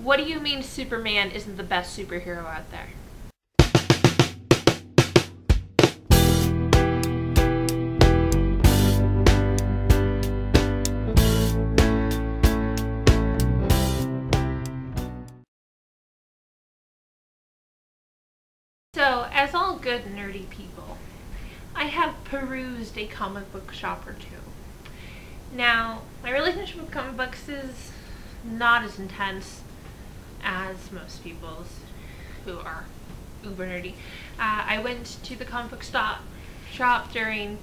What do you mean Superman isn't the best superhero out there? So, as all good nerdy people, I have perused a comic book shop or two. Now, my relationship with comic books is not as intense as most people's who are uber nerdy. I went to the comic book shop during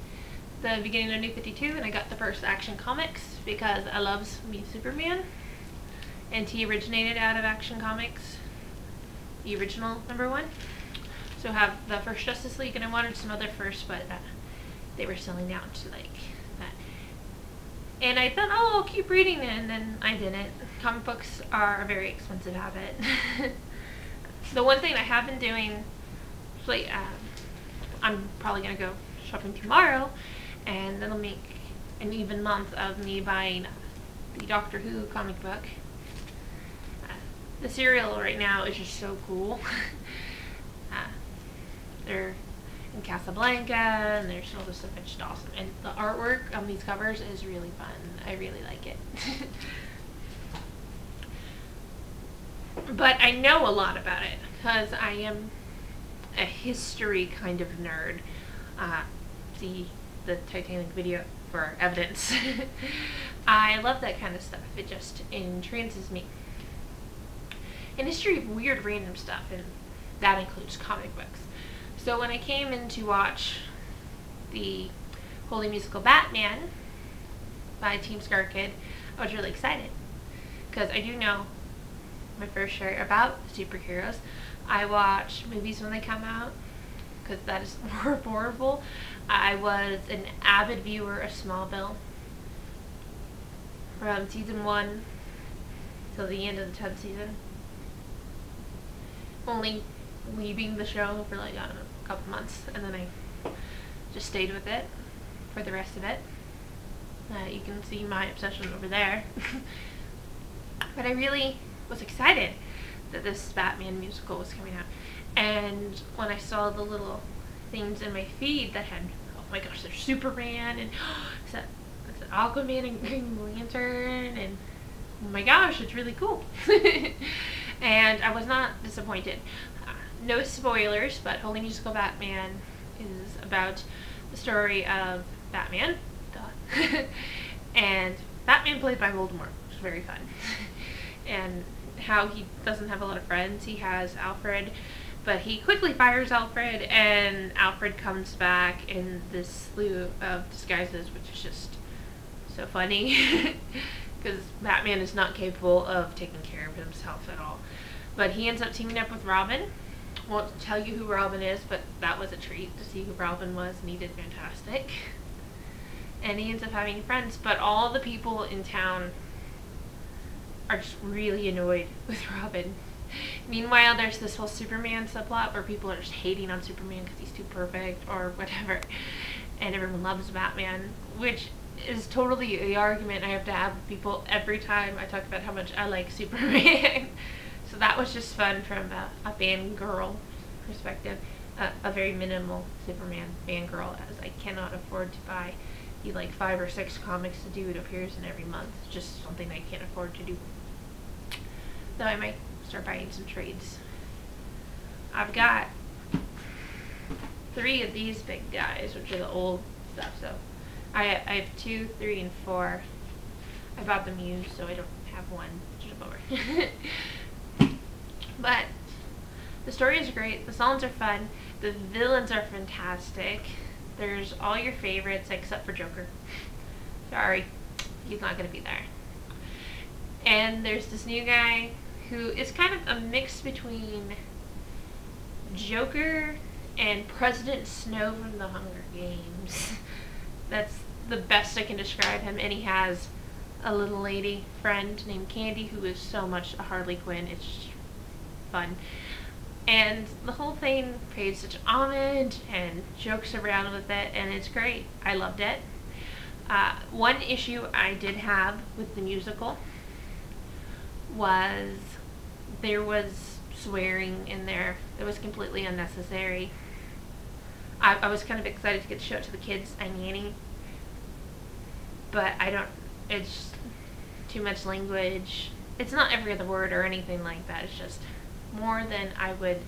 the beginning of New 52 and I got the first Action Comics because I love me Superman, and he originated out of Action Comics, the original #1. So I have the first Justice League, and I wanted some other first, but they were selling out to like that. And I thought, oh, I'll keep reading it, and then I didn't. Comic books are a very expensive habit. The one thing I have been doing, like, I'm probably going to go shopping tomorrow, and that'll make an even month of me buying the Doctor Who comic book. The serial right now is just so cool. They're in Casablanca, and there's all this stuff. It's just awesome, and the artwork on these covers is really fun. I really like it. But I know a lot about it because I am a history kind of nerd. See the Titanic video for evidence. I love that kind of stuff. It just entrances me. And history of weird random stuff, and that includes comic books. So when I came in to watch the Holy Musical Batman by Team Starkid, I was really excited because I do know my fair share about superheroes. I watch movies when they come out because that is more affordable. I was an avid viewer of Smallville from season 1 till the end of the 10th season. Only leaving the show for like, I don't know, a couple months, and then I just stayed with it for the rest of it. You can see my obsession over there. But I really was excited that this Batman musical was coming out, and when I saw the little things in my feed that had, oh my gosh, there's Superman, and it's Aquaman and Green Lantern, and oh my gosh, it's really cool. And I was not disappointed. No spoilers, but Holy Musical Batman is about the story of Batman, and Batman played by Voldemort, which is very fun. And how he doesn't have a lot of friends. He has Alfred, but he quickly fires Alfred, and Alfred comes back in this slew of disguises, which is just so funny. Because Batman is not capable of taking care of himself at all. But he ends up teaming up with Robin. Won't tell you who Robin is, but that was a treat to see who Robin was, and he did fantastic. And he ends up having friends, but all the people in town are just really annoyed with Robin. Meanwhile, there's this whole Superman subplot where people are just hating on Superman because he's too perfect or whatever, and everyone loves Batman, which is totally the argument I have to have with people every time I talk about how much I like Superman. So that was just fun from a fangirl perspective, a very minimal Superman fangirl, as I cannot afford to buy the like 5 or 6 comics the dude appears in every month. It's just something I can't afford to do. Though I might start buying some trades. I've got 3 of these big guys, which are the old stuff, so I have 2, 3, and 4. I bought them used, so I don't have one, which is a bummer. But the story is great, the songs are fun, the villains are fantastic. There's all your favorites except for Joker. Sorry, he's not going to be there. And there's this new guy who is kind of a mix between Joker and President Snow from the Hunger Games. That's the best I can describe him. And he has a little lady friend named Candy who is so much a Harley Quinn. It's fun. And the whole thing pays such homage and jokes around with it, and it's great. I loved it. One issue I did have with the musical was There was swearing in there. It was completely unnecessary. I was kind of excited to get to show it to the kids I nanny, but it's too much language. It's not every other word or anything like that. It's just more than I would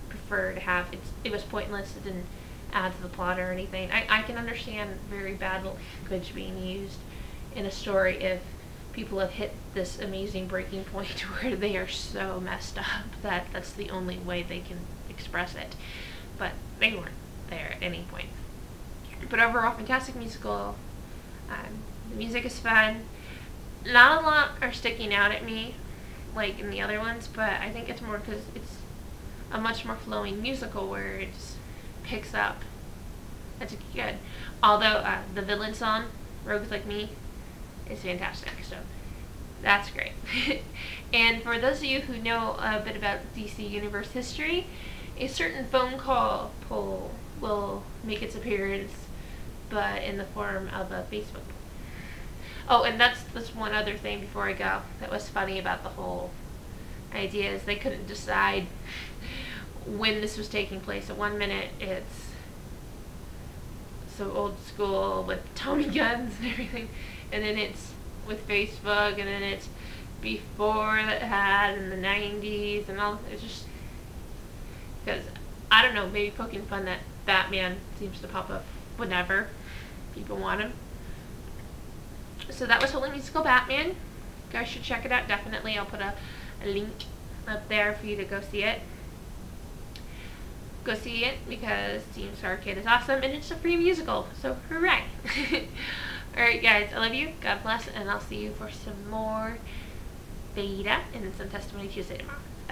prefer to have. It was pointless. It didn't add to the plot or anything. I can understand very bad language being used in a story if people have hit this amazing breaking point where they are so messed up that that's the only way they can express it. But they weren't there at any point. But overall, fantastic musical. The music is fun. Not a lot are sticking out at me like in the other ones, but I think it's more because it's a much more flowing musical where it just picks up. That's good. Although the villain song, Rogues Like Me, is fantastic, so that's great. And for those of you who know a bit about DC Universe history, a certain phone call poll will make its appearance, but in the form of a Facebook. Oh, and that's one other thing before I go that was funny about the whole idea is they couldn't decide when this was taking place. At 1 minute it's so old school with Tommy guns and everything, and then it's with Facebook, and then it's before that had in the 90s and all. It's just because I don't know, maybe poking fun that Batman seems to pop up whenever people want him. So that was Holy Musical Batman. You guys should check it out, definitely. I'll put a link up there for you to go see it. Go see it because Team Starkid is awesome and it's a free musical, so hooray! Alright guys, I love you, God bless, and I'll see you for some more VEDA and some Testimony Tuesday tomorrow. Bye.